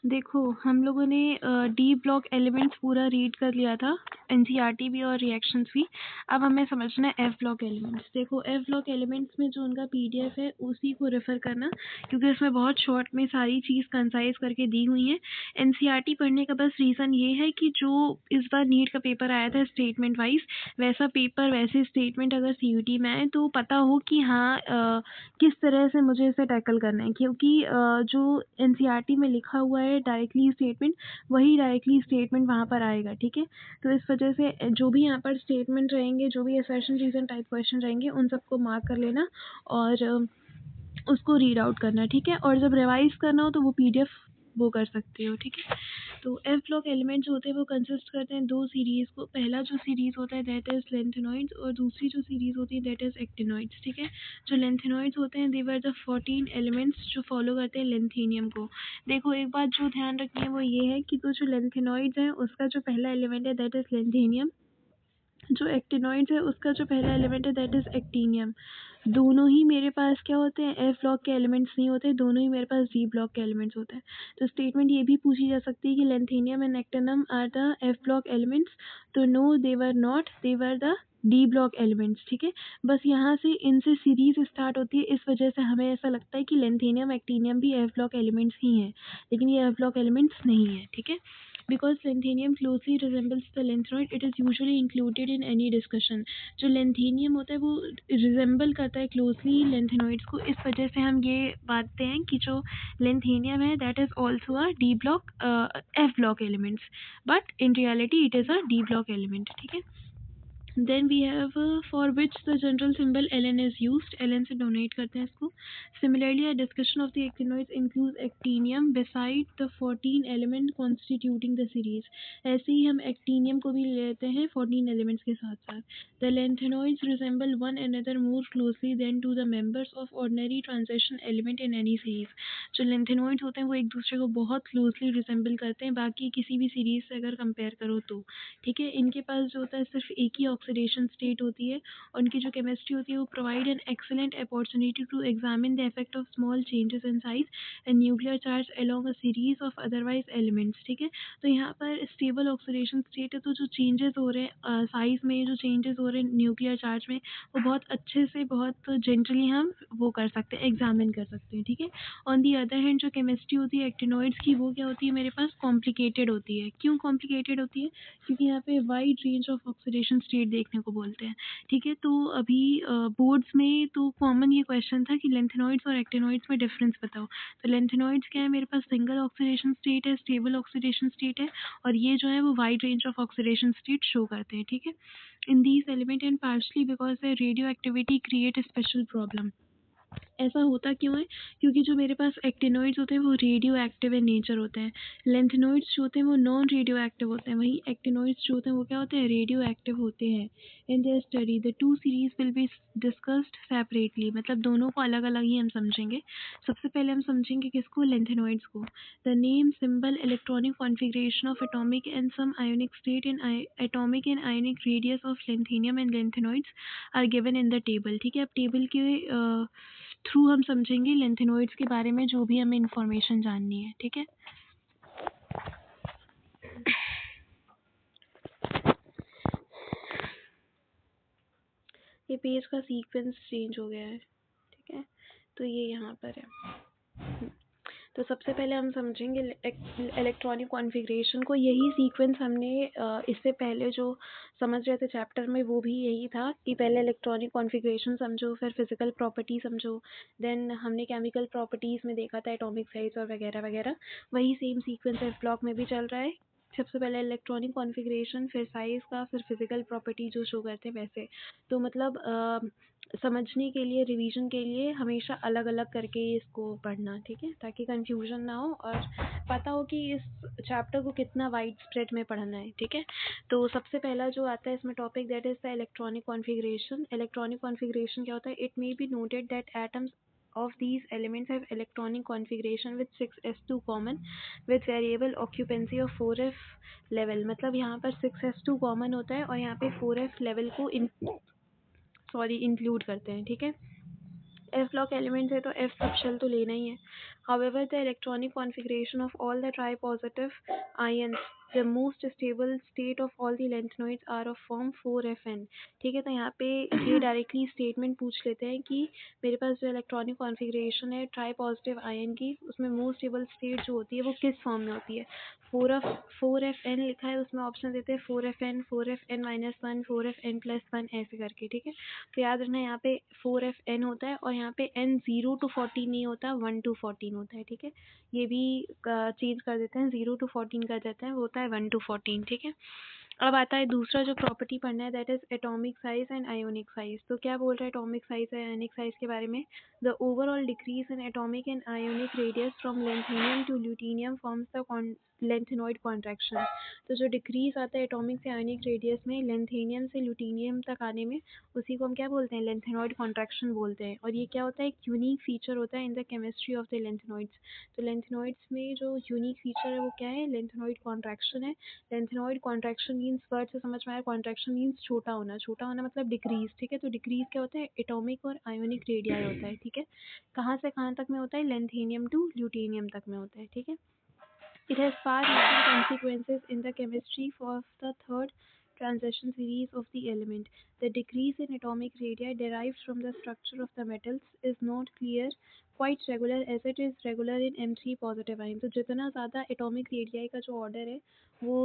देखो, हम लोगों ने डी ब्लॉक एलिमेंट्स पूरा रीड कर लिया था, एनसीईआरटी भी और रिएक्शंस भी। अब हमें समझना है एफ ब्लॉक एलिमेंट्स। देखो, एफ ब्लॉक एलिमेंट्स में जो उनका पीडीएफ है उसी को रेफर करना, क्योंकि उसमें बहुत शॉर्ट में सारी चीज़ कंसाइज करके दी हुई है। एनसीईआरटी पढ़ने का बस रीज़न ये है कि जो इस बार नीट का पेपर आया था स्टेटमेंट वाइज, वैसा पेपर वैसे स्टेटमेंट अगर सीयूटी में आए तो पता हो कि हाँ किस तरह से मुझे इसे टैकल करना है, क्योंकि जो एनसीईआरटी में लिखा हुआ है डायरेक्टली स्टेटमेंट, वही डायरेक्टली स्टेटमेंट वहाँ पर आएगा। ठीक है, तो इस वजह से जो भी यहाँ पर स्टेटमेंट रहेंगे, जो भी असर्शन रीजन टाइप क्वेश्चन रहेंगे, उन सबको मार्क कर लेना और उसको रीड आउट करना। ठीक है, और जब रिवाइज करना हो तो वो पीडीएफ वो कर सकते हो। ठीक है, तो एफ ब्लॉक एलिमेंट जो होते हैं वो कंसिस्ट करते हैं दो सीरीज को। पहला जो सीरीज होता है दैट इज लेंथेनॉइड्स, और दूसरी जो सीरीज होती है दैट इज एक्टिनॉइड्स। ठीक है, जो लेंथेनॉइड्स होते हैं दे वर द 14 एलिमेंट्स जो फॉलो करते हैं लेंथेनियम को। देखो, एक बात जो ध्यान रखनी है वो ये है कि तो जो लेंथेनॉइड्स है उसका जो पहला एलिमेंट है दैट इज लेंथेनियम, जो एक्टिनॉइड्स है उसका जो पहला एलिमेंट है दैट इज एक्टिनियम। दोनों ही मेरे पास क्या होते हैं, एफ ब्लॉक के एलिमेंट्स नहीं होते, दोनों ही मेरे पास डी ब्लॉक के एलिमेंट्स होते हैं। तो स्टेटमेंट ये भी पूछी जा सकती है कि lanthanum and actinium are the F block elements, तो no they were not, they were the D block elements. ठीक है, बस यहाँ से इनसे सीरीज स्टार्ट होती है, इस वजह से हमें ऐसा लगता है कि लेंथेनियम एक्टिनियम भी एफ ब्लॉक एलिमेंट्स ही हैं, लेकिन ये एफ ब्लॉक एलिमेंट्स नहीं है। ठीक है, because lanthanum closely resembles the lanthanoid, it is usually included in any discussion। जो lanthanum होता है वो रिजेंबल करता है क्लोजली लैंथेनॉइड्स को, इस वजह से हम ये बातते हैं कि जो lanthanum है that is also a D block F block elements, but in reality it is a D block element. ठीक है, then we have for which the general symbol Ln is used, Ln से donate करते हैं इसको। Similarly, a discussion of the actinoids includes actinium beside the 14 element constituting the series। ऐसे ही हम actinium को भी ले लेते हैं 14 elements के साथ साथ। The lanthanoids resemble one another more closely than to the members of ordinary transition element in any series। जो lantanoids होते हैं वो एक दूसरे को बहुत closely resemble करते हैं बाकी किसी भी series से अगर compare करो तो। ठीक है, इनके पास जो होता है सिर्फ एक ही ऑक्सीडेशन स्टेट होती है, और उनकी जो केमिस्ट्री होती है वो provide an excellent opportunity to examine the effect of small changes in size and nuclear charge along a series of otherwise elements. ठीक है, तो यहाँ पर स्टेबल ऑक्सीडेशन स्टेट है, तो जो चेंजेस हो रहे हैं साइज में, जो चेंजेस हो रहे हैं न्यूक्लियर चार्ज में, वो बहुत अच्छे से बहुत जेंटली हम वो कर सकते हैं, एग्जामिन कर सकते हैं। ठीक है, ऑन दी अदर हैंड जो केमिस्ट्री होती है एक्टिनॉइड्स की वो क्या होती है मेरे पास, कॉम्प्लिकेटेड होती है। क्यों कॉम्प्लिकेटेड होती है, क्योंकि यहाँ पे wide range of oxidation state देखने को बोलते हैं। ठीक है, तो अभी बोर्ड्स में तो कॉमन ये क्वेश्चन था कि लेंथेनॉइड्स और एक्टिनॉइड्स में डिफरेंस बताओ। तो लेंथेनॉइड्स क्या है, मेरे पास सिंगल ऑक्सीडेशन स्टेट है, स्टेबल ऑक्सीडेशन स्टेट है, और ये जो है वो wide range of oxidation state show करते हैं। ठीक है, in these element and partially because the radio activity create special problem. ऐसा होता क्यों है, क्योंकि जो मेरे पास एक्टिनॉइड्स होते हैं वो रेडियो एक्टिव इन नेचर होते हैं, लेंथेनॉइड्स जो होते हैं वो नॉन रेडियो एक्टिव होते हैं, वहीं एक्टिनॉइड्स जो होते हैं वो क्या होते हैं, रेडियो एक्टिव होते हैं। In their study the two series will be discussed separately, मतलब दोनों को अलग अलग ही हम समझेंगे। सबसे पहले हम समझेंगे किसको, लेंथेनॉइड्स को। The name, symbol, electronic configuration of atomic and some ionic state in atomic and ionic radius of lanthanum and lanthanoids are given in the table. ठीक है, अब टेबल के थ्रू हम समझेंगे लेंथेनॉइड्स के बारे में जो भी हमें इंफॉर्मेशन जाननी है। ठीक है, ये पेज का सीक्वेंस चेंज हो गया है। ठीक है, तो ये यहाँ पर है। तो सबसे पहले हम समझेंगे इलेक्ट्रॉनिक कॉन्फ़िगरेशन को। यही सीक्वेंस हमने इससे पहले जो समझ रहे थे चैप्टर में वो भी यही था कि पहले इलेक्ट्रॉनिक कॉन्फ़िगरेशन समझो, फिर फिजिकल प्रॉपर्टी समझो, देन हमने केमिकल प्रॉपर्टीज़ में देखा था एटॉमिक साइज और वगैरह वगैरह। वही सेम सीक्वेंस एफ ब्लॉक में भी चल रहा है। सबसे पहले इलेक्ट्रॉनिक कॉन्फ़िगरेशन, फिर साइज़ का, फिर फिजिकल प्रॉपर्टी जो शो करते हैं वैसे। तो मतलब समझने के लिए, रिवीजन के लिए हमेशा अलग अलग करके इसको पढ़ना। ठीक है, ताकि कंफ्यूजन ना हो और पता हो कि इस चैप्टर को कितना वाइड स्प्रेड में पढ़ना है। ठीक है, तो सबसे पहला जो आता है इसमें topic that is the electronic configuration. Electronic configuration क्या होता है, it may be noted that atoms of these elements have electronic configuration with 6s2 common with variable occupancy of 4f level। मतलब यहाँ पर 6s2 कॉमन होता है और यहाँ पे 4f लेवल को इंक्लूड करते हैं। ठीक है, एफ ब्लॉक एलिमेंट्स है तो एफ सबशेल तो लेना ही है. However, the electronic configuration of all the tri-positive ions, the most stable state of all the lanthanoids are of form 4Fn. ठीक है, तो यहाँ पे ये डायरेक्टली स्टेटमेंट पूछ लेते हैं कि मेरे पास जो इलेक्ट्रॉनिक कॉन्फ़िगरेशन है ट्राई पॉजिटिव आयन की, उसमें मोस्ट स्टेबल स्टेट जो होती है वो किस फॉर्म में होती है. 4Fn लिखा है, उसमें ऑप्शन देते हैं 4Fn, 4Fn-1, 4Fn+1 ऐसे करके. ठीक है, तो याद रखना यहाँ पे 4Fn होता है और यहाँ पे n 0 to 14 नहीं होता, 1 to 14 होता है. ठीक है, ये भी चेंज कर देते हैं, 0 to 14 कर देते हैं, वो होता है 1 to 14. ठीक है, अब आता है दूसरा जो प्रॉपर्टी पढ़ना है, that is atomic size and ionic size. तो क्या बोल रहा है एटॉमिक साइज और आयोनिक साइज के बारे में. The overall decrease in atomic and ionic radius from lanthanum to lutetium forms the lanthanoid contraction. तो जो डिक्रीज आता है एटॉमिक से आयोनिक रेडियस में लैंथेनियम से ल्यूटेनियम तक आने में, उसी को हम क्या बोलते हैं, लेंथेनॉइड कॉन्ट्रैक्शन बोलते हैं. और ये क्या होता है, एक यूनिक फीचर होता है in the chemistry of the lanthanoids. तो लेंथेनॉइड्स में जो यूनिक फीचर है वो क्या है, लेंथेनॉइड कॉन्ट्रैक्शन है. लेंथेनॉइड कॉन्ट्रैक्शन मीन्स, वर्ड से समझ में आया, कॉन्ट्रैक्शन मीन्स छोटा होना. छोटा होना मतलब डिक्रीज. ठीक है, तो डिक्रीज क्या होता है, एटॉमिक और आयोनिक रेडियाई होता है. ठीक है, कहाँ से कहाँ तक में होता है, लेंथेनियम टू ल्यूटेनियम तक में होता है. ठीक है, it has far-reaching consequences in the chemistry of the third transition series of the element. The decrease in atomic radii derived from the structure of the metals is not clear quite regular as it is regular in M3 positive ion. तो जितना ज़्यादा atomic radii का जो order है वो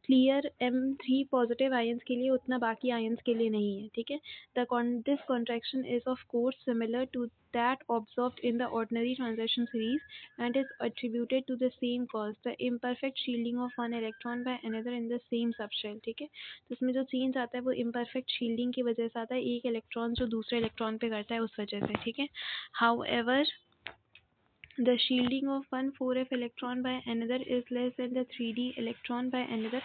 clear M3 positive ions के लिए उतना बाकी आयंस के लिए नहीं है. ठीक है, this contraction is of course similar to that observed in the ordinary transition series and is attributed to the same cause, the imperfect shielding of one electron by another in the same subshell. ठीक है, तो इसमें जो change आता है वो imperfect shielding की वजह से आता है, एक इलेक्ट्रॉन जो दूसरे इलेक्ट्रॉन पे करता है उस वजह से. ठीक है, however the shielding of one 4f electron by another is less than the 3d electron by another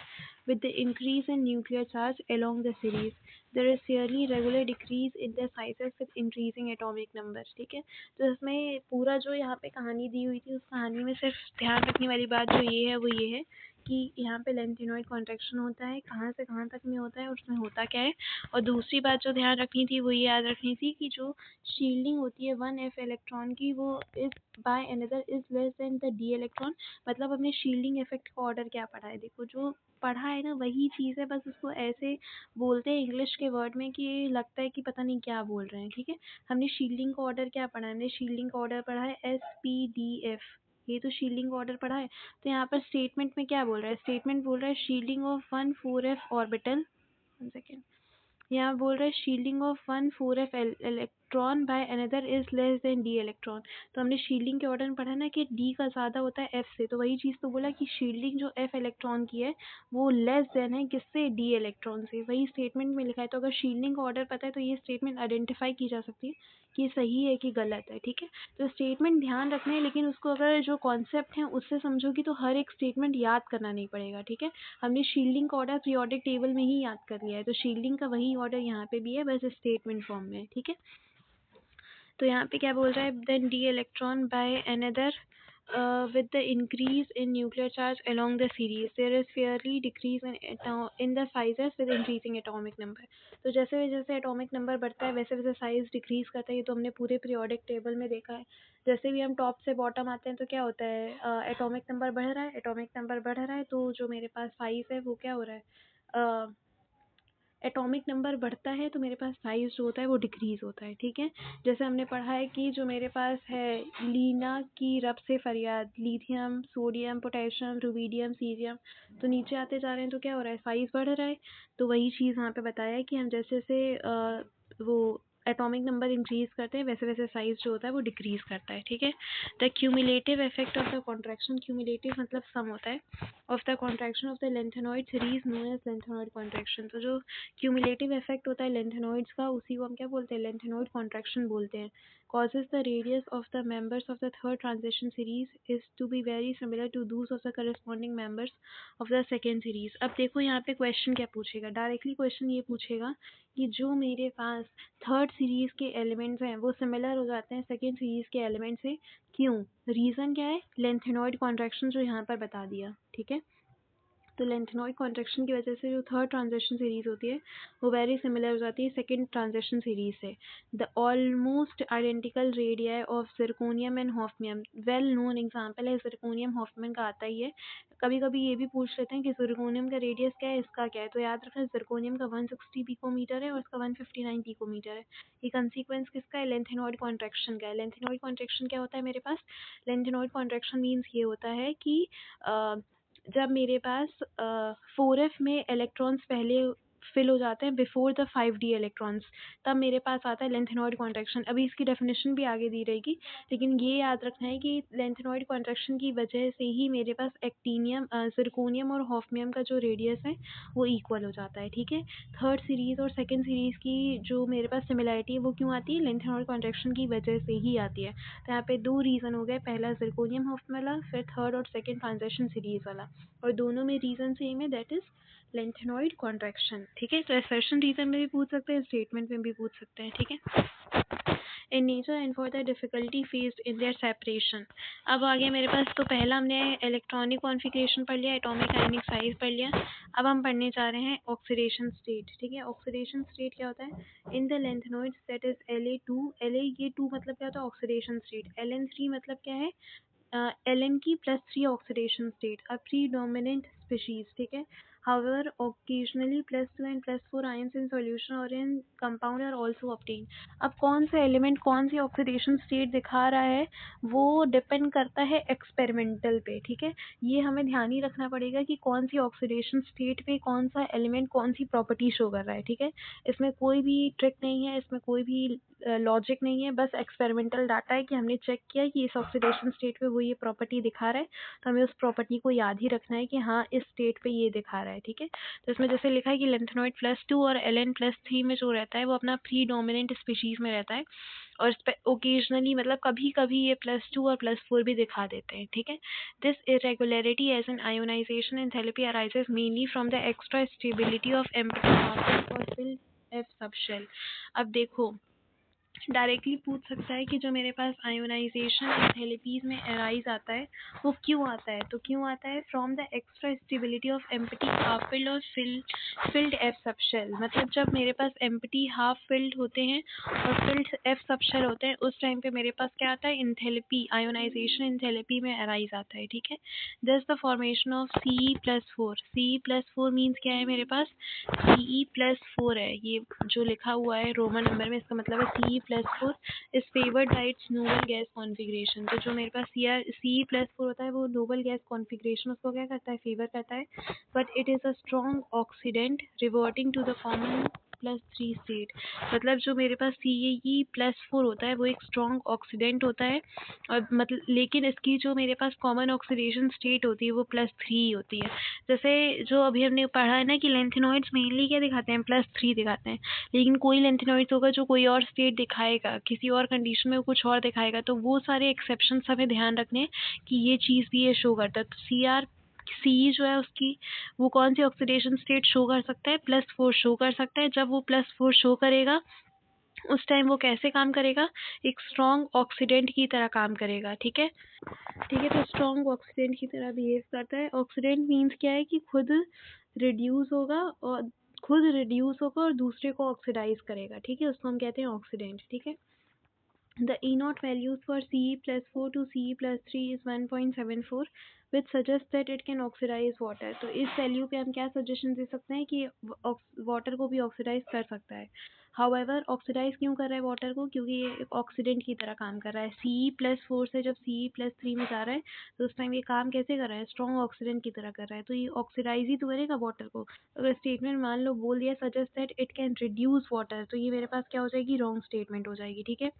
with the increase in nuclear charge along the series. There is fairly regular decrease in the sizes with increasing atomic number. ठीक है, तो इसमें पूरा जो यहाँ पे कहानी दी हुई थी, उस कहानी में सिर्फ ध्यान रखने वाली बात जो ये है वो ये है कि यहाँ पे लेंथेनॉइड कॉन्ट्रैक्शन होता है, कहाँ से कहाँ तक में होता है और उसमें होता क्या है. और दूसरी बात जो ध्यान रखनी थी वो ये याद रखनी थी कि जो शील्डिंग होती है 1f इलेक्ट्रॉन की, वो is by another is less than the d electron. मतलब हमने शील्डिंग इफेक्ट का ऑर्डर क्या पढ़ा है, देखो जो पढ़ा है ना वही चीज़ है, बस उसको ऐसे बोलते हैं इंग्लिश के वर्ड में कि लगता है कि पता नहीं क्या बोल रहे हैं. ठीक है, हमने शील्डिंग का ऑर्डर क्या पढ़ा है, हमने शील्डिंग का ऑर्डर पढ़ा है SPDF. ये तो शील्डिंग ऑर्डर पढ़ा है. तो यहाँ पर स्टेटमेंट में क्या बोल रहा है, स्टेटमेंट बोल रहा है shielding of 1 4f orbital. 1 second, यहाँ बोल रहा है shielding of 1 4f electron by another is less than d electron. तो हमने शील्डिंग के ऑर्डर में पढ़ा ना कि d का ज़्यादा होता है f से, तो वही चीज़ तो बोला कि शील्डिंग जो f इलेक्ट्रॉन की है वो लेस देन है किससे, d इलेक्ट्रॉन से. वही स्टेटमेंट में लिखा है. तो अगर शील्डिंग का ऑर्डर पता है तो ये स्टेटमेंट आइडेंटिफाई की जा सकती है कि सही है कि गलत है. ठीक है, तो स्टेटमेंट ध्यान रखना है, लेकिन उसको अगर जो कॉन्सेप्ट है उससे समझोगी तो हर एक स्टेटमेंट याद करना नहीं पड़ेगा. ठीक है, हमने शील्डिंग का ऑर्डर पीरियोडिक टेबल में ही याद कर लिया है, तो शील्डिंग का वही ऑर्डर यहाँ पे भी है, बस स्टेटमेंट फॉर्म में. ठीक है, तो यहाँ पे क्या बोल रहा है, then d electron by another with the increase in nuclear charge along the series there is fairly decrease in the sizes with increasing atomic number. तो जैसे जैसे एटॉमिक नंबर बढ़ता है वैसे वैसे साइज डिक्रीज करता है. ये तो हमने पूरे पीरियोडिक टेबल में देखा है. जैसे भी हम टॉप से बॉटम आते हैं तो क्या होता है, एटॉमिक नंबर बढ़ रहा है, एटॉमिक नंबर बढ़ रहा है, तो जो मेरे पास साइज है वो क्या हो रहा है, एटॉमिक नंबर बढ़ता है तो मेरे पास साइज जो होता है वो डिक्रीज होता है. ठीक है, जैसे हमने पढ़ा है कि जो मेरे पास है लीना की रब से फरियाद, lithium, sodium, potassium, rubidium, cerium, तो नीचे आते जा रहे हैं तो क्या हो रहा है, साइज बढ़ रहा है. तो वही चीज़ यहाँ पे बताया है कि हम जैसे जैसे वो एटॉमिक नंबर इंक्रीज करते हैं वैसे वैसे साइज जो होता है वो डिक्रीज करता है. ठीक है, the cumulative effect of the contraction, cumulative मतलब सम होता है, of the contraction of the lanthanoid series known as lanthanoid contraction. तो जो क्यूमुलेटिव इफेक्ट होता है लेंथेनॉइड्स का उसी को हम क्या बोलते हैं, लेंथेनॉइड कॉन्ट्रैक्शन बोलते हैं. causes the radius of the members of the third transition series is to be very similar to those of the corresponding members of the second series. अब देखो यहाँ पे क्वेश्चन क्या पूछेगा, डायरेक्टली क्वेश्चन ये पूछेगा कि जो मेरे पास थर्ड सीरीज के एलिमेंट्स हैं वो सिमिलर हो जाते हैं सेकेंड सीरीज के एलिमेंट से, क्यों, रीज़न क्या है, लेंथेनॉइड कॉन्ट्रैक्शन जो यहाँ पर बता दिया. ठीक है, तो लेंथेनॉइड कॉन्ट्रैक्शन की वजह से जो थर्ड ट्रांजिशन सीरीज होती है वो वेरी सिमिलर हो जाती है सेकंड ट्रांजिशन सीरीज से। The almost identical radii of zirconium and hafnium, well known example है जिरकोनियम हॉफनियम का आता ही है। कभी कभी ये भी पूछ लेते हैं कि जिरकोनियम का रेडियस क्या है, इसका क्या है, तो याद रखना जिरकोनियम का 160 पिकोमीटर है और इसका 159 पिकोमीटर है। ये कंसीक्वेंस किसका है, लेंथेनॉइड कॉन्ट्रैक्शन का है। लेंथेनॉइड कॉन्ट्रैक्शन क्या होता है मेरे पास, लेंथेनॉइड कॉन्ट्रैक्शन मीन्स ये होता है कि जब मेरे पास 4f में इलेक्ट्रॉन्स पहले फिल हो जाते हैं बिफोर द 5d इलेक्ट्रॉन्स, तब मेरे पास आता है लेंथेनॉइड कॉन्ट्रैक्शन। अभी इसकी डेफिनेशन भी आगे दी रहेगी, लेकिन ये याद रखना है कि लेंथेनॉइड कॉन्ट्रैक्शन की वजह से ही मेरे पास एक्टीनियम जिरकोनियम और हॉफनियम का जो रेडियस है वो इक्वल हो जाता है। ठीक है, थर्ड सीरीज और सेकंड सीरीज की जो मेरे पास सिमिलरिटी है वो क्यों आती है, लेंथेनॉइड कॉन्ट्रैक्शन की वजह से ही आती है। तो यहाँ पे दो रीज़न हो गए, पहला जिरकोनियम हॉफनियम वाला, फिर थर्ड और सेकंड ट्रांजिशन सीरीज वाला, और दोनों में रीज़न सेम है, दैट इज लेंथेनॉइड कॉन्ट्रैक्शन। ठीक है, तो असर्शन रीजन में भी पूछ सकते हैं, स्टेटमेंट में भी पूछ सकते हैं। ठीक है, in nature and for the difficulty faced in their separation. अब आगे मेरे पास, तो पहला हमने इलेक्ट्रॉनिक कॉन्फ़िगरेशन पढ़ लिया, एटॉमिक आयनिक साइज पढ़ लिया। अब हम पढ़ने जा रहे हैं ऑक्सीडेशन स्टेट। ठीक है, ऑक्सीडेशन स्टेट क्या होता है, in the lanthanoids that is La2, La ये 2 मतलब क्या होता है ऑक्सीडेशन स्टेट, Ln3 मतलब क्या है Ln की +3 ऑक्सीडेशन स्टेट, अ प्रीडोमिनेंट स्पीशीज। ठीक है, however occasionally +2 and +4 ions in solution or in compound are also obtained। अब कौन सा एलिमेंट कौन सी ऑक्सीडेशन स्टेट दिखा रहा है वो डिपेंड करता है एक्सपेरिमेंटल पे। ठीक है, ये हमें ध्यान ही रखना पड़ेगा कि कौन सी ऑक्सीडेशन स्टेट पे कौन सा एलिमेंट कौन सी प्रॉपर्टी शो कर रहा है। ठीक है, इसमें कोई भी ट्रिक नहीं है, इसमें कोई भी लॉजिक नहीं है, बस एक्सपेरिमेंटल डाटा है कि हमने चेक किया कि इस ऑक्सीडेशन स्टेट पे वो ये प्रॉपर्टी दिखा रहा है, तो हमें उस प्रॉपर्टी को याद ही रखना है कि हाँ इस स्टेट पे ये दिखा रहा है। ठीक है, तो इसमें जैसे लिखा है कि लेंथेनॉइड +2 और Ln+3 में जो रहता है वो अपना प्रीडोमिनेंट स्पीशीज में रहता है, और ओकेजनली मतलब कभी कभी ये +2 और +4 भी दिखा देते हैं। ठीक है, this irregularity as an ionization enthalpy arises mainly from the extra stability of empty और फिल एफ सबशेल। अब देखो, डायरेक्टली पूछ सकता है कि जो मेरे पास आयोनाइजेशन एंथैल्पीज में अराइज आता है वो क्यों आता है, तो क्यों आता है, from the extra stability of empty half filled और फिल्ड एफ सबशेल। मतलब जब मेरे पास एम्प्टी हाफ फिल्ड होते हैं और फिल्ड एफ सबशेल होते हैं उस टाइम पे मेरे पास क्या आता है, एंथैल्पी, आयोनाइजेशन एंथैल्पी में अराइज आता है। ठीक है, दस the formation of Ce+4, Ce+4 means क्या है मेरे पास, Ce+4 है, ये जो लिखा हुआ है रोमन नंबर में, इसका मतलब है Ce+4 is favoured bye it's noble gas configuration. तो जो मेरे पास Ce+4 होता है वो नोबल गैस कॉन्फ़िगरेशन उसको क्या करता है, फेवर करता है, but it is a strong oxidant reverting to the common +3 state. मतलब जो मेरे पास Ce+4 होता है वो एक स्ट्रॉन्ग ऑक्सीडेंट होता है, और मतलब लेकिन इसकी जो मेरे पास कॉमन ऑक्सीडेशन स्टेट होती है वो +3 होती है। जैसे जो अभी हमने पढ़ा है ना कि लेंथेनॉइड्स मेनली क्या दिखाते हैं, +3 दिखाते हैं, लेकिन कोई लेंथेनॉइड्स होगा जो कोई और स्टेट दिखाएगा, किसी और कंडीशन में कुछ और दिखाएगा, तो वो सारे एक्सेप्शंस हमें ध्यान रखने कि ये चीज़ भी ये शो करता है। तो सी जो है उसकी वो कौन सी ऑक्सीडेशन स्टेट शो कर सकता है, +4 शो कर सकता है। जब वो +4 शो करेगा उस टाइम वो कैसे काम करेगा, एक स्ट्रॉन्ग ऑक्सीडेंट की तरह काम करेगा। ठीक है, ठीक है, तो स्ट्रॉन्ग ऑक्सीडेंट की तरह बिहेव करता है। ऑक्सीडेंट मीन्स क्या है कि खुद रिड्यूस होगा और दूसरे को ऑक्सीडाइज करेगा। ठीक है, उसको हम कहते हैं ऑक्सीडेंट। ठीक है, the E0 values for Ce+4 to Ce+3 is 1.74 which suggests that it can oxidize water। तो इस वैल्यू पे हम क्या सजेशन दे सकते हैं कि वाटर को भी ऑक्सीडाइज कर सकता है। However, ऑक्सीडाइज क्यों कर रहा है वाटर को, क्योंकि ये एक ऑक्सीडेंट की तरह काम कर रहा है। Ce+4 से जब Ce+3 में जा रहा है तो उस टाइम ये काम कैसे कर रहा है, स्ट्रॉन्ग ऑक्सीडेंट की तरह कर रहा है, तो ये ऑक्सीडाइज ही तो करेगा वाटर को। अगर स्टेटमेंट मान लो बोल दिया suggest that it can reduce water, तो ये मेरे पास क्या हो जाएगी, रॉन्ग स्टेटमेंट हो जाएगी। ठीक है,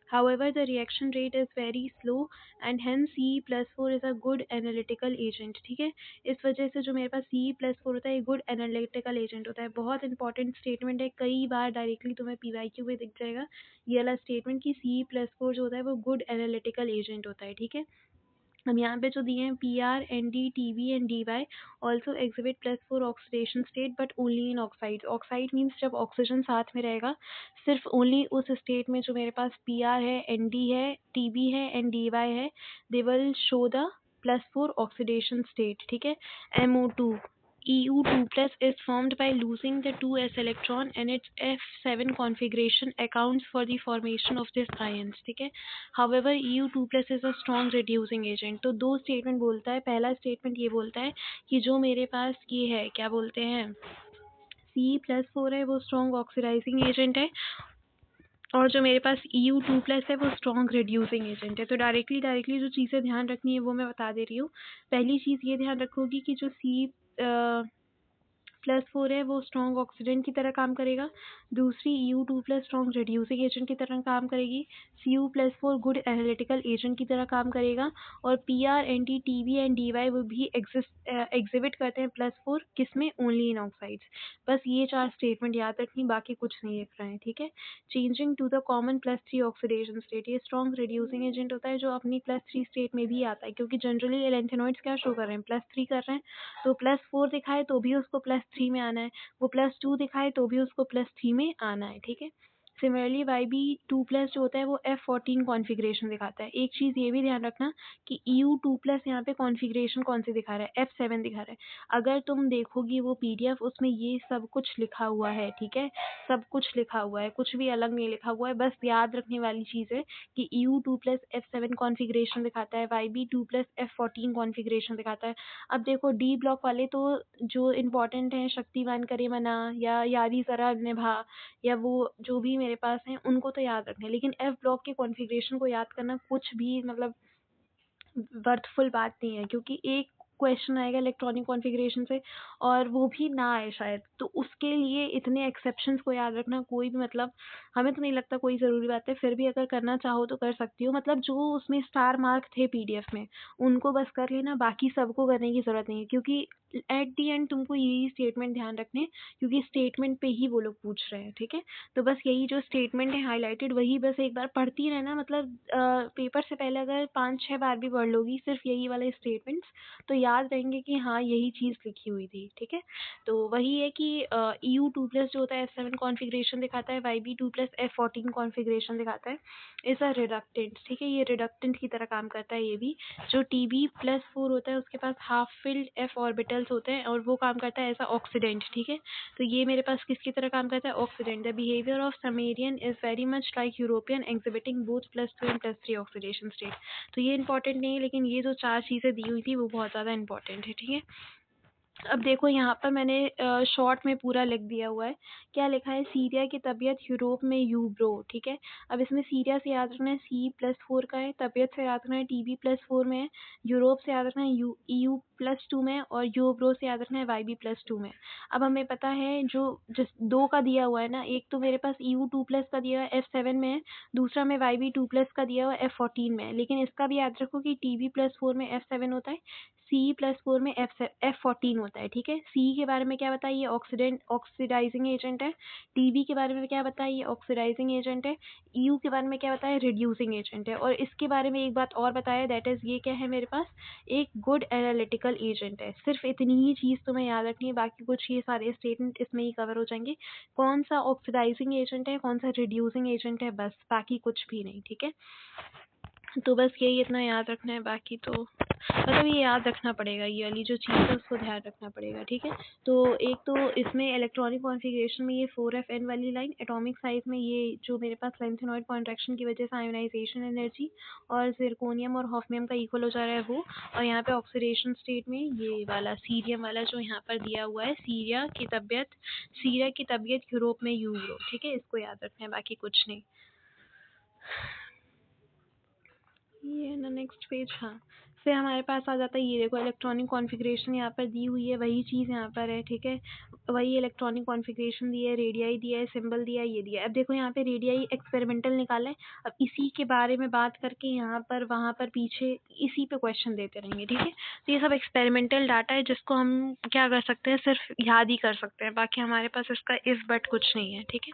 however the reaction rate is very slow and hence Ce+4 is a good analytical agent। ठीक है, इस वजह से जो मेरे पास Ce+4 होता है गुड एनालिटिकल एजेंट होता है। बहुत इंपॉर्टेंट स्टेटमेंट है, कई बार डायरेक्टली तुम्हें PYQ में दिख जाएगा ये वाला स्टेटमेंट कि Ce+4 जो होता है वो गुड एनालिटिकल एजेंट होता है। ठीक है, अब यहाँ पे जो दिए हैं PR, ND, TB and DY also exhibit +4 oxidation state but only in oxide. Oxide means जब ऑक्सीजन साथ में रहेगा, सिर्फ ओनली उस स्टेट में जो मेरे पास PR है, ND है, TB है एंड DY है, they will show the +4 oxidation state. ठीक है, MO2 Eu2+ is formed by losing the 2s electron and its F7 configuration accounts for the formation of this ions. ठीक है. However, Eu2+ is a strong reducing agent. तो दो statement बोलता है. पहला statement ये बोलता है कि जो मेरे पास ये है, क्या बोलते हैं, Ce+4 है, वो स्ट्रॉन्ग ऑक्सीडाइजिंग एजेंट है, और जो मेरे पास Eu2+ है वो स्ट्रॉन्ग रिड्यूसिंग एजेंट है. तो डायरेक्टली जो चीज़ें ध्यान रखनी है वो मैं बता दे रही हूँ. पहली चीज़ ये ध्यान रखोगी कि जो Ce+4 है वो स्ट्रॉन्ग ऑक्सीडेंट की तरह काम करेगा. दूसरी Eu2+ स्ट्रॉन्ग रिड्यूसिंग एजेंट की तरह काम करेगी. Cu+4 गुड एनालिटिकल एजेंट की तरह काम करेगा. और Pr, Nt, Tb and Dy वो भी एग्जिबिट करते हैं +4 किसमें, ओनली इन ऑक्साइड्स. बस ये 4 स्टेटमेंट याद रखनी, बाकी कुछ नहीं लिख रहे हैं. ठीक है. Changing to the common +3 oxidation state. ये स्ट्रॉन्ग रिड्यूसिंग एजेंट होता है जो अपनी +3 स्टेट में भी आता है, क्योंकि जनरली लैंथेनॉइड्स क्या शो कर रहे हैं, +3 कर रहे हैं. तो +4 दिखाए तो भी उसको +3 में आना है, वो +2 दिखाए तो भी उसको +3 में आना है. ठीक है. सिमिलरली Yb2+ जो होता है वो F14 कॉन्फ़िगरेशन दिखाता है. एक चीज़ ये भी ध्यान रखना कि Eu2+ यहाँ पे कॉन्फ़िगरेशन कौन सी दिखा रहा है, F7 दिखा रहा है. अगर तुम देखोगी वो PDF, उसमें ये सब कुछ लिखा हुआ है. ठीक है. सब कुछ लिखा हुआ है, कुछ भी अलग नहीं लिखा हुआ है. बस याद रखने वाली चीज़ है कि Eu2+ F7 कॉन्फ़िगरेशन दिखाता है, Yb2+ F14 कॉन्फ़िगरेशन दिखाता है. अब देखो डी ब्लॉक वाले तो जो इम्पोर्टेंट हैं, शक्तिमान करे मना या यारी ज़रा निभा या वो जो भी मेरे पास हैं उनको तो याद रखना है, लेकिन एफ ब्लॉक के कॉन्फ़िगरेशन को याद करना कुछ भी मतलब वर्थफुल बात नहीं है, क्योंकि एक क्वेश्चन आएगा इलेक्ट्रॉनिक कॉन्फ़िगरेशन से और वो भी ना आए शायद, तो उसके लिए इतने एक्सेप्शंस को याद रखना कोई भी मतलब हमें तो नहीं लगता कोई ज़रूरी बात है. फिर भी अगर करना चाहो तो कर सकती हो, मतलब जो उसमें स्टार मार्क थे PDF में उनको बस कर लेना, बाकी सबको करने की ज़रूरत नहीं है, क्योंकि एट दी एंड तुमको यही स्टेटमेंट ध्यान रखने, क्योंकि स्टेटमेंट पे ही वो लोग पूछ रहे हैं. ठीक है. तो बस यही जो स्टेटमेंट है हाईलाइटेड वही बस एक बार पढ़ती रहना, मतलब पेपर से पहले अगर 5-6 बार भी पढ़ लोगी सिर्फ यही वाले स्टेटमेंट्स तो याद रहेंगे कि हाँ यही चीज़ लिखी हुई थी. ठीक है. तो वही है कि Eu2+ जो होता है F7 कॉन्फ़िगरेशन दिखाता है, Yb2+ F14 कॉन्फ़िगरेशन दिखाता है. Is a reductant. ठीक है. ये रिडक्टेंट की तरह काम करता है. ये भी जो Tb+4 होता है उसके पास हाफ फिल्ड F ऑर्बिटल्स होते हैं और वो काम करता है एज अ ऑक्सीडेंट. ठीक है. तो ये मेरे पास किसकी तरह काम करता है, oxidant. The behaviour of samarium is very much like europium exhibiting both +2 and +3 oxidation state. तो ये इंपॉर्टेंट नहीं है, लेकिन ये जो 4 चीज़ें दी हुई थी वो बहुत ज़्यादा इंपॉर्टेंट है. ठीक है. अब देखो यहाँ पर मैंने शॉर्ट में पूरा लिख दिया हुआ है. क्या लिखा है, सीरिया की तबीयत यूरोप में यूब्रो. ठीक है. अब इसमें सीरिया से याद रखना है C+4 का है, तबीयत से याद रखना है Tb+4 में है, यूरोप से याद रखना है EU+2 में, और यूब्रो से याद रखना है Yb+2 में. अब हमें पता है जो जिस दो का दिया हुआ है ना, एक तो मेरे पास EU2+ का दिया हुआ है F7 में है, दूसरा में Yb2+ का दिया हुआ है F14 में है. लेकिन इसका भी याद रखो कि Tb+4 में F7 होता है, C+4 में F14 होता है. ठीक है. C के बारे में क्या बताइए, ऑक्सीडाइजिंग एजेंट है. Tb के बारे में क्या बताइए, ऑक्सीडाइजिंग एजेंट है. EU के बारे में क्या बताया, रिड्यूसिंग एजेंट है. और इसके बारे में एक बात और बताया, दैट इज़ ये क्या है मेरे पास, एक गुड एनालिटिकल एजेंट है. सिर्फ इतनी ही चीज़ तुम्हें याद रखनी है, बाकी कुछ ये सारे स्टेटमेंट इसमें ही कवर हो जाएंगे. कौन सा ऑक्सीडाइजिंग एजेंट है, कौन सा रिड्यूसिंग एजेंट है, बस बाकी कुछ भी नहीं. ठीक है. तो बस यही इतना याद रखना है, बाकी तो मतलब ये याद रखना पड़ेगा, ये वाली जो चीज़ है उसको ध्यान रखना पड़ेगा. ठीक है. तो एक तो इसमें इलेक्ट्रॉनिक कॉन्फ़िगरेशन में ये 4Fn वाली लाइन, एटॉमिक साइज में ये जो मेरे पास लैंथेनॉइड कॉन्ट्रैक्शन की वजह से आयोनाइजेशन एनर्जी और जिरकोनियम और हॉफनियम का इक्वल हो जा रहा है वो. और यहाँ पे ऑक्सीडेशन स्टेट में ये वाला सीरियम वाला जो यहाँ पर दिया हुआ है, सीरिया की तबीयत यूरोप में यूरो. ठीक है. इसको याद रखना है, बाकी कुछ नहीं. ये ना नेक्स्ट पेज. हाँ. फिर हमारे पास आ जाता है, ये देखो इलेक्ट्रॉनिक कॉन्फ़िगरेशन यहाँ पर दी हुई है, वही चीज़ यहाँ पर है. ठीक है. वही इलेक्ट्रॉनिक कॉन्फ़िगरेशन दी है, रेडियाई दिया है, सिंबल दिया है, ये दिया है. अब देखो यहाँ पे रेडियाई एक्सपेरिमेंटल निकाला है. अब इसी के बारे में बात करके यहाँ पर वहाँ पर पीछे इसी पे क्वेश्चन देते रहेंगे. ठीक है. तो ये सब एक्सपेरिमेंटल डाटा है जिसको हम क्या कर सकते हैं, सिर्फ याद ही कर सकते हैं, बाकी हमारे पास इसका इफ बट कुछ नहीं है. ठीक है.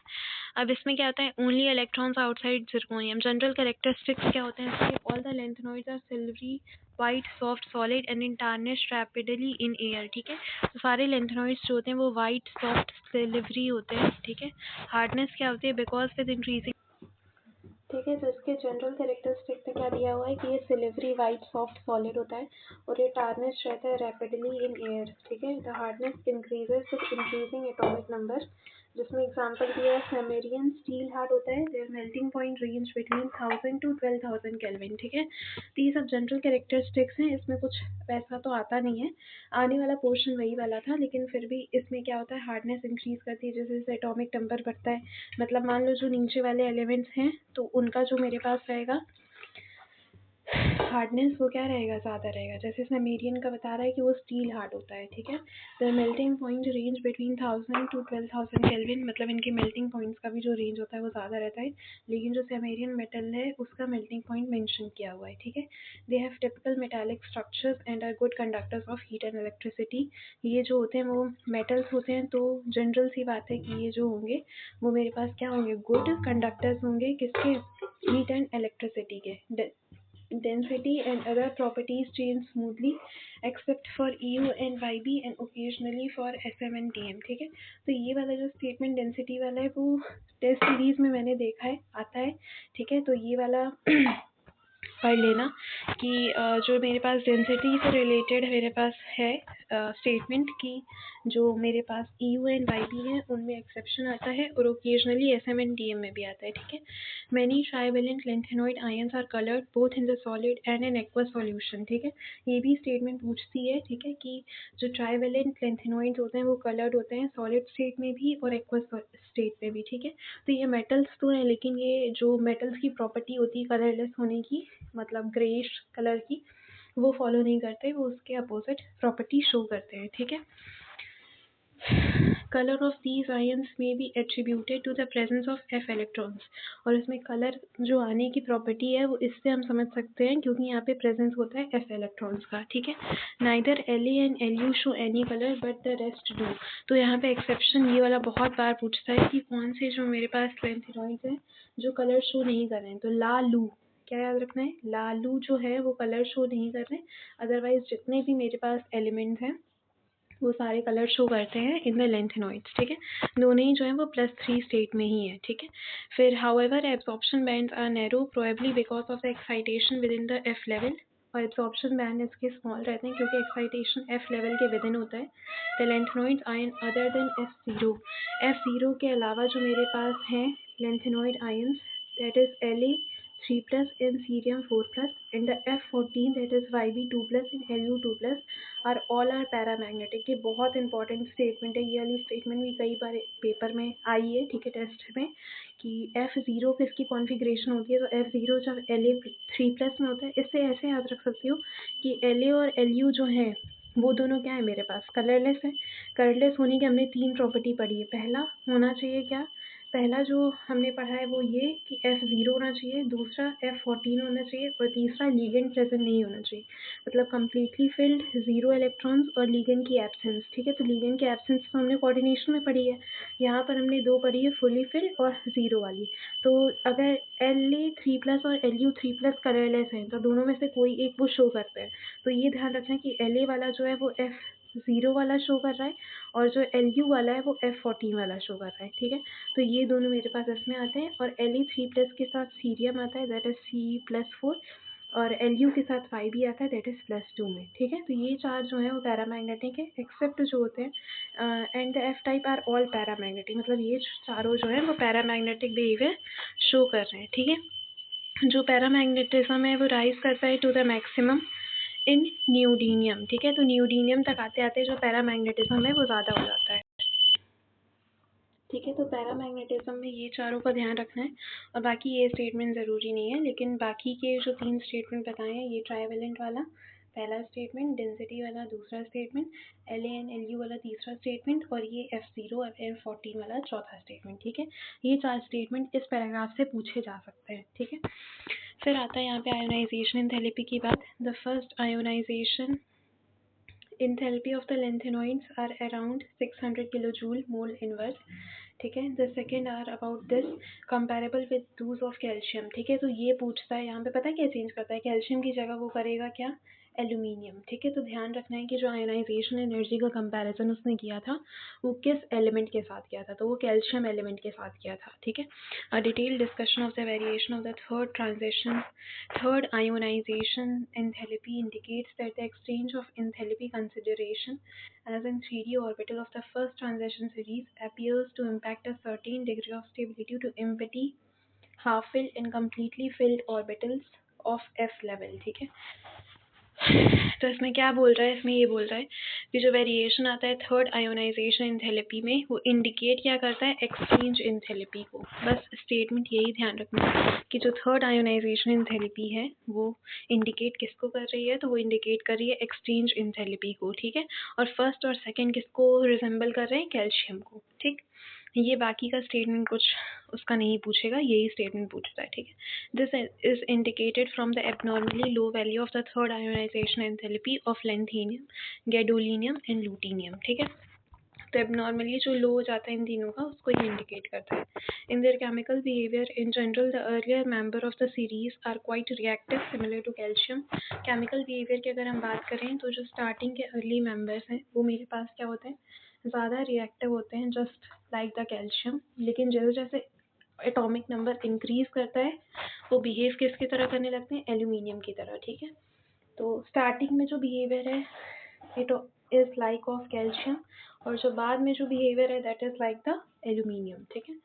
अब इसमें क्या होता है, only electrons outside zirconium. General characteristics क्या होते हैं इसके, all the lanthanoids are silvery white soft solid and in tarnish rapidly in air. ठीक है. तो सारे लैंथेनॉइड्स जो होते हैं वो वाइट सॉफ्ट सिल्वरी होते हैं. ठीक है. हार्डनेस क्या होती है, बिकॉज विद इंक्रीजिंग ठीक है। तो इसके जनरल कैरेक्टरिस्टिक पे क्या दिया हुआ है कि ये सिल्वरी वाइट सॉफ्ट सॉलिड होता है और ये टार्निश रहता है रैपिडली इन एयर। ठीक है। The hardness increases with increasing atomic number, जिसमें एग्जांपल दिया है समेरियन स्टील हार्ड होता है, there melting point range between 1000 to 12,000 kelvin. ठीक है। तो ये सब जनरल कैरेक्टरिस्टिक्स हैं, इसमें कुछ वैसा तो आता नहीं है, आने वाला पोर्शन वही वाला था, लेकिन फिर भी इसमें क्या होता है हार्डनेस इंक्रीज करती है जैसे जैसे एटॉमिक नंबर बढ़ता है। मतलब मान लो जो नीचे वाले एलिमेंट्स हैं तो उनका जो मेरे पास रहेगा हार्डनेस वो क्या रहेगा, ज़्यादा रहेगा। जैसे इसमें मेरियन का बता रहा है कि वो स्टील हार्ड होता है। ठीक है। The melting point range between 1000 to 12,000 kelvin, मतलब इनके मेल्टिंग पॉइंट्स का भी जो रेंज होता है वो ज़्यादा रहता है, लेकिन जो सेमेरियन मेटल है उसका मेल्टिंग पॉइंट मेंशन किया हुआ है। ठीक है। They have typical metallic structures and are good conductors of heat and electricity. ये जो होते हैं वो मेटल्स होते हैं, तो जनरल सी बात है कि ये जो होंगे वो मेरे पास क्या होंगे, गुड कंडक्टर्स होंगे, किसके, हीट एंड इलेक्ट्रिसिटी के। Density and other properties change smoothly except for EU and YB and occasionally for SM and TM। ठीक है। तो ये वाला जो स्टेटमेंट डेंसिटी वाला है वो टेस्ट सीरीज में मैंने देखा है, आता है। ठीक है। तो ये वाला पढ़ लेना कि जो मेरे पास डेंसिटी से रिलेटेड मेरे पास है स्टेटमेंट की जो मेरे पास EU एंड YB है उनमें एक्सेप्शन आता है और ओकेजनली SM एंड TM में भी आता है। ठीक है। Many trivalent lanthanoid ions are coloured both in the solid and in aqueous solution. ठीक है। ये भी स्टेटमेंट पूछती है। ठीक है। कि जो ट्राइवेलेंट लेंथेनॉइड्स होते हैं वो कलर्ड होते हैं सॉलिड स्टेट में भी और एक्वस स्टेट में भी। ठीक है। तो ये मेटल्स तो हैं, लेकिन ये जो मेटल्स की प्रॉपर्टी होती है कलरलेस होने की, मतलब ग्रेइश कलर की, वो फॉलो नहीं करते, वो उसके अपोजिट प्रॉपर्टी शो करते हैं। ठीक है। Colour of these ions may be attributed to the presence of f electrons, और इसमें कलर जो आने की प्रॉपर्टी है वो इससे हम समझ सकते हैं क्योंकि यहाँ पे प्रेजेंस होता है एफ इलेक्ट्रॉन्स का। ठीक है। Neither LA and LU show any colour but the rest do. तो यहाँ पे एक्सेप्शन ये वाला बहुत बार पूछता है कि कौन से जो मेरे पास लेंथेनॉइड्स हैं जो कलर शो नहीं कर रहे हैं। तो लालू, क्या याद रखना है, लालू जो है वो कलर शो नहीं कर रहे हैं, अदरवाइज जितने भी मेरे पास एलिमेंट्स हैं वो सारे कलर शो करते हैं इन द लेंथेनॉइड्स। ठीक है। दोनों ही जो है वो +3 स्टेट में ही है। ठीक है। फिर however absorption bands are narrow probably because of the excitation within the f level, और एब्जॉर्प्शन बैंड इसके स्मॉल रहते हैं क्योंकि एक्साइटेशन एफ लेवल के विद इन होता है। The lanthanoids ion other than F0 के अलावा जो मेरे पास हैं lanthanoid ions that is La3+ and Cerium4+, and the F14 that is Yb2+ and Lu2+ are all are paramagnetic. ये बहुत इंपॉर्टेंट स्टेटमेंट है, ये वाली स्टेटमेंट भी कई बार पेपर में आई है। ठीक है। टेस्ट में कि F0 किसकी कॉन्फ़िगरेशन होती है, तो F0 जब La3+ में होता है, इससे ऐसे याद रख सकती हो कि La और Lu जो है वो दोनों क्या है मेरे पास, कलरलेस है। कलरलेस होने की हमने 3 प्रॉपर्टी पढ़ी है। पहला होना चाहिए क्या, पहला जो हमने पढ़ा है वो ये कि F0 होना चाहिए, दूसरा F14 होना चाहिए और तीसरा लिगेंड प्रेजेंट नहीं होना चाहिए, मतलब कम्प्लीटली फिल्ड 0 इलेक्ट्रॉन्स और लिगेंड की एब्सेंस। ठीक है। तो लिगेंड की एब्सेंस तो हमने कोऑर्डिनेशन में पढ़ी है, यहाँ पर हमने 2 पढ़ी है, फुली फिल्ड और 0 वाली। तो अगर La3+ और Lu3+ कलरलेस हैं तो दोनों में से कोई एक वो शो करते हैं। तो ये ध्यान रखना कि La वाला जो है वो F0 वाला शो कर रहा है और जो Lu वाला है वो F14 वाला शो कर रहा है। ठीक है। तो ये दोनों मेरे पास इसमें आते हैं और Le3+ के साथ सीरियम आता है दैट इज C+4 और Lu के साथ Yb आता है दैट इज +2 में। ठीक है। तो ये चार जो है वो पैरामैग्नेटिक है एक्सेप्ट जो होते हैं and the F type are all paramagnetic, मतलब ये चारों जो है वो पैरामैग्नेटिक बिहेवियर शो कर रहे हैं। ठीक है। जो पैरामैग्नेटिज्म है वो राइज करता है टू द मैक्सिमम इन न्यूडीनियम। ठीक है। तो न्यूडीनियम तक आते आते जो पैरामैग्नेटिज्म है वो ज़्यादा हो जाता है। ठीक है। तो पैरामैग्नेटिज्म में ये चारों का ध्यान रखना है और बाकी ये स्टेटमेंट ज़रूरी नहीं है, लेकिन बाकी के जो 3 स्टेटमेंट बताए हैं, ये ट्राइवेलेंट वाला पहला स्टेटमेंट, डेंसिटी वाला दूसरा स्टेटमेंट, La एंड Lu वाला तीसरा स्टेटमेंट और ये F0 और F14 वाला चौथा स्टेटमेंट। ठीक है। ये 4 स्टेटमेंट इस पैराग्राफ से पूछे जा सकते हैं। ठीक है। फिर आता है यहाँ पे आयोनाइजेशन एंथैल्पी की बात। The first ionization enthalpy of the lanthanoids are around 600 kilojoule mole inverse। ठीक है। the second are about this comparable with those of calcium। ठीक है। तो ये पूछता है यहाँ पे, पता है क्या चेंज करता है, कैल्शियम की जगह वो करेगा क्या, एल्यूमिनियम। ठीक है, तो ध्यान रखना है कि जो आयोनाइजेशन एनर्जी का कंपैरिजन उसने किया था वो किस एलिमेंट के साथ किया था, तो वो कैल्शियम एलिमेंट के साथ किया था। ठीक है, a detail discussion of the variation of the third ionisation enthalpy indicates that the exchange of enthalpy consideration as in 3d orbital of the first transition series appears to impact a certain degree of stability to empty half filled and completely filled orbitals of f level। ठीक है, तो इसमें क्या बोल रहा है, इसमें ये बोल रहा है कि जो वेरिएशन आता है थर्ड आयोनाइजेशन एंथैल्पी में वो इंडिकेट क्या करता है, एक्सचेंज एंथैल्पी को। बस स्टेटमेंट यही ध्यान रखना है कि जो थर्ड आयोनाइजेशन एंथैल्पी है वो इंडिकेट किसको कर रही है, तो वो इंडिकेट कर रही है एक्सचेंज एंथैल्पी को। ठीक है, और फर्स्ट और सेकंड किसको रिजेंबल कर रहे हैं, कैल्शियम को। ठीक, ये बाकी का स्टेटमेंट कुछ उसका नहीं पूछेगा, यही स्टेटमेंट पूछता है। ठीक है, this is indicated from the abnormally low value of the third ionisation enthalpy of lanthanum, gadolinium and lutetium. ठीक है, तो एबनॉर्मली जो लो हो जाता है इन तीनों का उसको ये इंडिकेट करता है। In their chemical behaviour in general the earlier member of the series are quite reactive similar to calcium. Chemical behaviour की अगर हम बात करें तो जो स्टार्टिंग के अर्ली मेंबर्स हैं वो मेरे पास क्या होते हैं, ज़्यादा रिएक्टिव होते हैं जस्ट लाइक द कैल्शियम, लेकिन जैसे जैसे एटॉमिक नंबर इंक्रीज करता है वो बिहेव किसकी तरह करने लगते हैं, एल्यूमिनियम की तरह। ठीक है, तो स्टार्टिंग में जो बिहेवियर है it is like of calcium, और जो बाद में जो बिहेवियर है that is like the aluminium. ठीक है,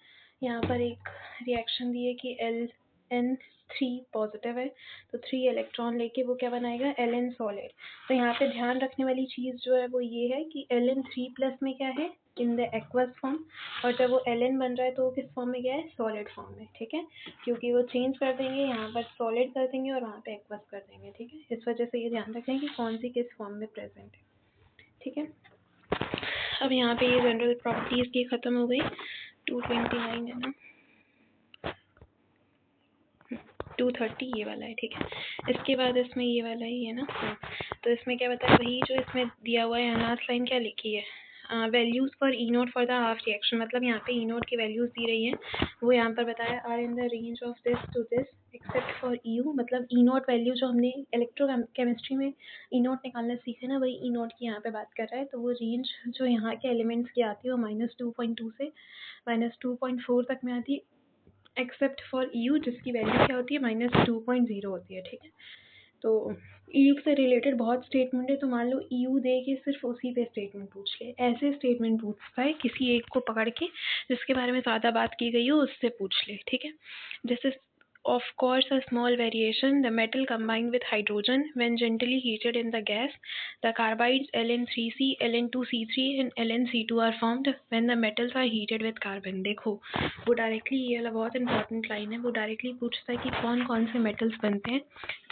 यहाँ पर एक रिएक्शन दी है कि Ln3 पॉजिटिव है तो 3 इलेक्ट्रॉन लेके वो क्या बनाएगा, Ln सॉलिड। तो यहाँ पे ध्यान रखने वाली चीज़ जो है वो ये है कि Ln3 प्लस में क्या है, इन द एक्वस फॉर्म, और जब वो Ln बन रहा है तो वो किस फॉर्म में गया है, सॉलिड फॉर्म में। ठीक है, क्योंकि वो चेंज कर देंगे, यहाँ पर सॉलिड कर देंगे और वहाँ पे एक्वस कर देंगे। ठीक है, इस वजह से ये ध्यान रखें कि कौन सी किस फॉर्म में प्रेजेंट है। ठीक है, अब यहाँ पे ये जनरल प्रॉपर्टीज की ख़त्म हो गई। 229 है ना, 230 ये वाला है। ठीक है, इसके बाद इसमें ये वाला ही है ना। तो इसमें क्या बताया, वही जो इसमें दिया हुआ है, लास्ट लाइन क्या लिखी है, values for E note for the half reaction, मतलब यहाँ पे ई नोट की वैल्यूज़ दी रही हैं, वो यहाँ पर बताया are in the range of this to this except for u. मतलब ई नोट वैल्यू जो हमने इलेक्ट्रो केमिस्ट्री में ई नोट निकालना सीखे ना, वही ई नोट की यहाँ पे बात कर रहा है। तो वो रेंज जो यहाँ के एलिमेंट्स की आती है वो -2.2 से -2.4 तक में आती है, एक्सेप्ट फॉर यू जिसकी वैल्यू क्या होती है, -2.0 होती है। ठीक है, तो EU से रिलेटेड बहुत स्टेटमेंट है, तो मान लो EU दे के सिर्फ उसी पे स्टेटमेंट पूछ ले, ऐसे स्टेटमेंट पूछता है, किसी एक को पकड़ के जिसके बारे में ज़्यादा बात की गई हो उससे पूछ ले। ठीक है, जैसे of course a small variation, the metal combined with hydrogen when gently heated in the gas, the carbides Ln3C, Ln2C3 and Lnc2 are formed when the metals are heated with carbon। देखो वो directly, ये वाला बहुत important line है, वो directly पूछता है कि कौन कौन से मेटल्स बनते हैं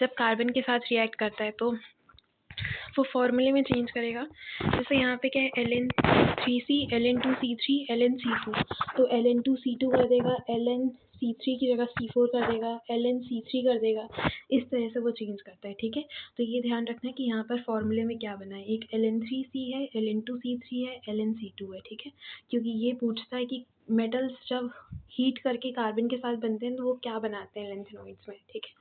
जब कार्बन के साथ रिएक्ट करता है, तो वो फॉर्मूले में चेंज करेगा। जैसे यहाँ पे क्या है, Ln3C, Ln2C3, Ln C2, तो Ln2C2 कर देगा, Lnc3 की जगह C4 कर देगा, Lnc3 कर देगा, इस तरह से वो चेंज करता है। ठीक है, तो ये ध्यान रखना है कि यहाँ पर फॉर्मूले में क्या बना है, एक Ln3C है, Ln2C3 है, Lnc2 है। ठीक है, क्योंकि ये पूछता है कि मेटल्स जब हीट करके कार्बन के साथ बनते हैं तो वो क्या बनाते हैं लेंथेनॉइड्स में। ठीक है,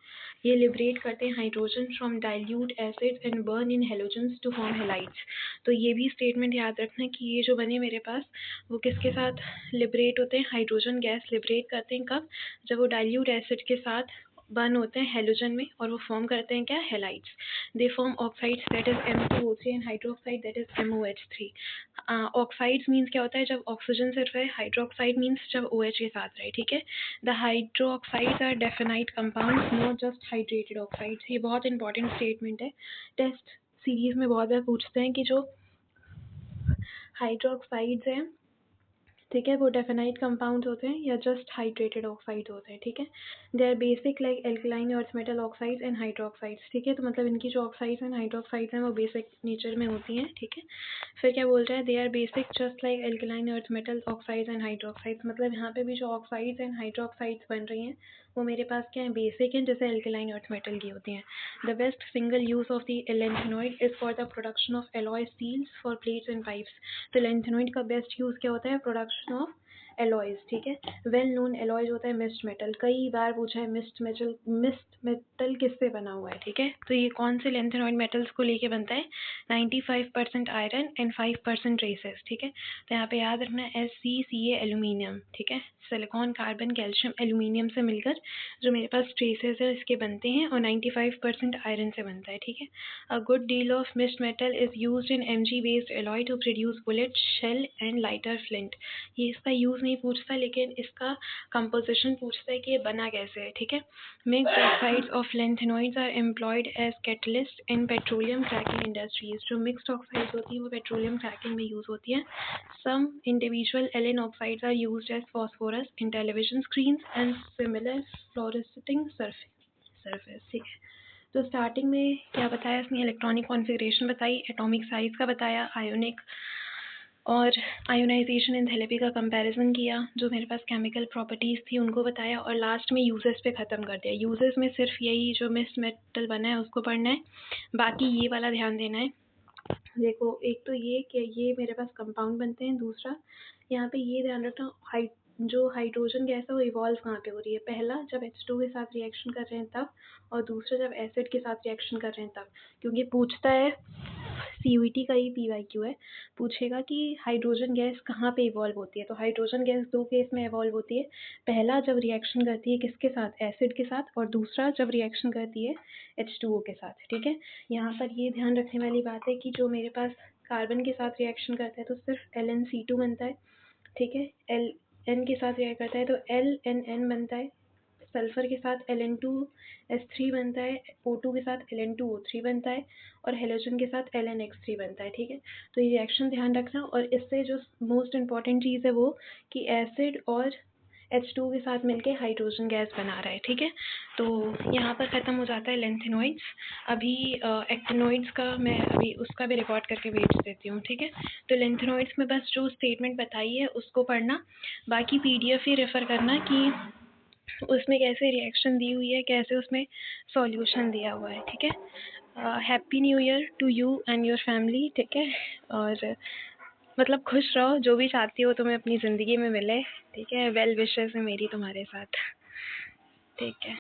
ये लिबरेट करते हैं hydrogen from dilute acids and burn in halogens to form halides. तो ये भी स्टेटमेंट याद रखना कि ये जो बने मेरे पास वो किसके साथ लिबरेट होते हैं, हाइड्रोजन गैस लिबरेट करते हैं कब, जब वो डाइल्यूट एसिड के साथ बर्न होते हैं हेलोजन में और वो फॉर्म करते हैं क्या, halides. They form oxides that is M2O3 and hydroxide that is MOH3। Oxides means क्या होता है, जब ऑक्सीजन सिर्फ है, हाइड्रोक्साइड मीन्स जब OH के साथ रहे। ठीक है, the hydroxides are definite compounds not just hydrated oxides. ये बहुत इंपॉर्टेंट स्टेटमेंट है, टेस्ट सीरीज में बहुत बार पूछते हैं कि जो हाइड्रोक्साइड्स हैं, ठीक है, वो डेफिनाइट कंपाउंड होते हैं या जस्ट हाइड्रेटेड ऑक्साइड होते हैं। ठीक है, they are basic like alkaline earth metal oxides and hydroxides. ठीक है, तो मतलब इनकी जो ऑक्साइड्स एंड हाइड्रोक्साइड्स हैं वो बेसिक नेचर में होती हैं। ठीक है, फिर क्या बोल रहा है, they are basic just like alkaline earth metal oxides and hydroxides. मतलब यहाँ पे भी जो ऑक्साइड्स एंड हाइड्रोक्साइड्स बन रही हैं वो मेरे पास क्या है, बेसिक हैं, जैसे एल्कलाइन अर्थ मेटल की होती हैं। The best single use of the lanthanoid is for the production of alloy steels for plates and pipes. तो लेंथेनॉइड का बेस्ट यूज क्या होता है, प्रोडक्शन ऑफ एलॉयज़, ठीक है। वेल नोन एलॉयज़ होता है मिस्ट मेटल, कई बार पूछा है मिस्ट मेटल किससे बना हुआ है, ठीक है। तो ये कौन से लेंथेनॉइड मेटल्स को लेके बनता है, 95% आयरन एंड 5% ट्रेसेस, ठीक है। तो यहाँ पे याद रखना SCCA एल्यूमिनियम, ठीक है। सिलिकॉन, कार्बन, कैल्शियम, एल्यूमिनियम से मिलकर जो मेरे पास ट्रेसेस है इसके बनते हैं, और 95% आयरन से बनता है, ठीक है। A good deal of mist metal is used in Mg based alloy to produce bullet, shell and lighter flint. ये इसका यूज़ नहीं पूछता, लेकिन इसका कंपोजिशन पूछता है कि ये बना कैसे है, ठीक है। Mixed oxides of lanthanoids are employed as catalyst in petroleum cracking industries. जो मिक्स्ड ऑक्साइड्स होती हैं वो पेट्रोलियम क्रैकिंग में यूज़ होती है। Some individual L N oxides are used as phosphorus in television screens and similar fluorescenting surface, ठीक है। तो स्टार्टिंग में क्या बताया इसने, इलेक्ट्रॉनिक कॉन्फ़िगरेशन बताई, एटॉमिक साइज़ का बताया, आयोनिक और आयोनाइजेशन एंथैल्पी का कंपैरिजन किया, जो मेरे पास केमिकल प्रॉपर्टीज़ थी उनको बताया, और लास्ट में यूजेस पे ख़त्म कर दिया। यूजेस में सिर्फ यही जो मिस्ट मेटल बना है उसको पढ़ना है, बाकी ये वाला ध्यान देना है। देखो, एक तो ये कि ये मेरे पास कंपाउंड बनते हैं, दूसरा यहाँ पे ये ध्यान रखना जो हाइड्रोजन गैस है वो इवॉल्व कहाँ पे हो रही है, पहला जब H2 के साथ रिएक्शन कर रहे हैं तब, और दूसरा जब एसिड के साथ रिएक्शन कर रहे हैं तब। क्योंकि पूछता है, CUET का ही PYQ है, पूछेगा कि हाइड्रोजन गैस कहाँ पे इवॉल्व होती है। तो हाइड्रोजन गैस दो केस में इवॉल्व होती है, पहला जब रिएक्शन करती है किसके साथ, एसिड के साथ, और दूसरा जब रिएक्शन करती है H2O के साथ, ठीक है। यहाँ पर ये ध्यान रखने वाली बात है कि जो मेरे पास कार्बन के साथ रिएक्शन करता है तो सिर्फ LnC2 बनता है, ठीक है। N के साथ रिएक्ट करता है तो LnN बनता है, सल्फर के साथ Ln2S3 बनता है, O2 के साथ Ln2O3 बनता है, और हेलोजन के साथ LnX3 बनता है, ठीक है। तो ये रिएक्शन ध्यान रखना, और इससे जो मोस्ट इम्पॉर्टेंट चीज़ है वो कि एसिड और H2 के साथ मिलके हाइड्रोजन गैस बना रहा है, ठीक है। तो यहाँ पर ख़त्म हो जाता है लेंथेनॉइड्स। अभी एक्टिनॉइड्स का मैं अभी उसका भी रिकॉर्ड करके भेज देती हूँ, ठीक है। तो लेंथेनॉइड्स में बस जो स्टेटमेंट बताई है उसको पढ़ना, बाकी PDF ही रेफ़र करना कि उसमें कैसे रिएक्शन दी हुई है, कैसे उसमें सॉल्यूशन दिया हुआ है, ठीक है। Happy new year to you and your family, ठीक है। और मतलब खुश रहो, जो भी चाहती हो तुम्हें अपनी ज़िंदगी में मिले, ठीक है। वेल विशेस है मेरी तुम्हारे साथ, ठीक है।